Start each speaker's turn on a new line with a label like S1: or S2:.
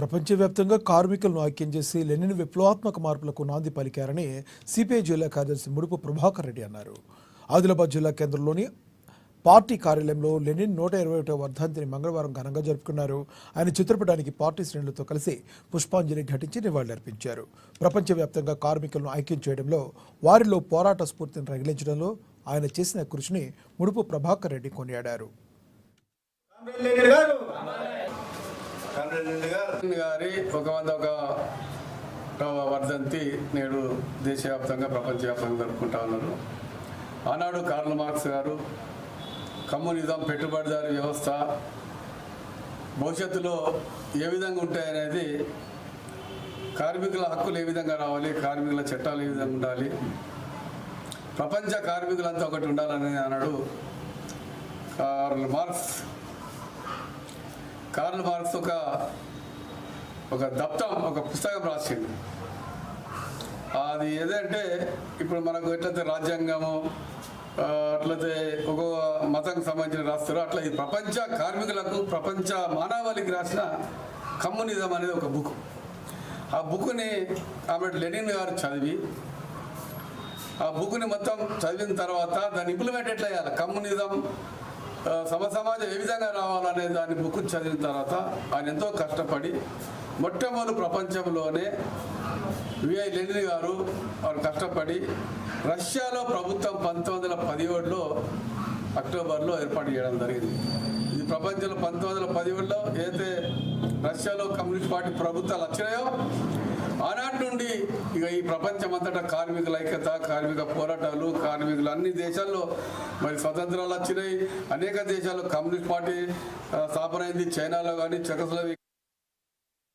S1: ప్రపంచవ్యాప్తంగా కార్మికులను ఐక్యం చేసి లెనిన్ విప్లవాత్మక మార్పులకు నాంది పలికారని సిపిఐ జిల్లా కార్యదర్శి ముడుపు ప్రభాకర్ రెడ్డి అన్నారు. ఆదిలాబాద్ జిల్లా కేంద్రంలోని పార్టీ కార్యాలయంలో లెనిన్ 121వ వర్ధంతిని మంగళవారం ఘనంగా జరుపుకున్నారు. ఆయన చిత్రపటానికి పార్టీ శ్రేణులతో కలిసి పుష్పాంజలి ఘటించి నివాళులర్పించారు. ప్రపంచవ్యాప్తంగా కార్మికులను ఐక్యం చేయడంలో, వారిలో పోరాట స్ఫూర్తిని రగిలించడంలో ఆయన చేసిన కృషిని ముడుపు ప్రభాకర్ రెడ్డి కొనియాడారు.
S2: గారి 101వ వర్ధంతి నేడు దేశవ్యాప్తంగా ప్రపంచవ్యాప్తంగా జరుపుకుంటా ఉన్నారు. ఆనాడు కార్ల్ మార్క్స్ గారు కమ్యూనిజం, పెట్టుబడిదారీ వ్యవస్థ భవిష్యత్తులో ఏ విధంగా ఉంటాయనేది, కార్మికుల హక్కులు ఏ విధంగా రావాలి, కార్మికుల చట్టాలు ఏ విధంగా ఉండాలి, ప్రపంచ కార్మికులంతా ఒకటి ఉండాలని అన్నాడు కార్ల్ మార్క్స్. ఒక పుస్తకం రాసింది. అది ఏదంటే ఇప్పుడు మనకు ఎట్లయితే రాజ్యాంగము అట్లయితే ఒక్కొక్క మతానికి సంబంధించిన రాస్తారో అట్లా ఈ ప్రపంచ కార్మికులకు, ప్రపంచ మానవాళికి రాసిన కమ్యూనిజం అనేది ఒక బుక్. ఆ బుక్ని ఆమె లెనిన్ గారు చదివి, ఆ బుక్ని మొత్తం చదివిన తర్వాత దాన్ని ఇంప్లిమెంట్ ఎట్లా చేయాలి, కమ్యూనిజం సమాజం ఏ విధంగా రావాలనే దాని బుక్ చదివిన తర్వాత ఆయన ఎంతో కష్టపడి మొట్టమొదటి ప్రపంచంలోనే విఐ లెనిన్ గారు వారు కష్టపడి రష్యాలో ప్రభుత్వం 1917లో అక్టోబర్లో ఏర్పాటు చేయడం జరిగింది. ఇది ప్రపంచంలో 1917లో ఏదైతే రష్యాలో కమ్యూనిస్ట్ పార్టీ ప్రభుత్వాలు వచ్చినాయో ఆనాటి నుండి ఇక ఈ ప్రపంచం అంతటా కార్మికుల ఐక్యత, కార్మిక పోరాటాలు, కార్మికులు అన్ని దేశాల్లో మరి స్వతంత్రాలు వచ్చినాయి. అనేక దేశాల్లో కమ్యూనిస్ట్ పార్టీ స్థాపన అయింది. చైనాలో కానీ, చెకస్లోవేకియా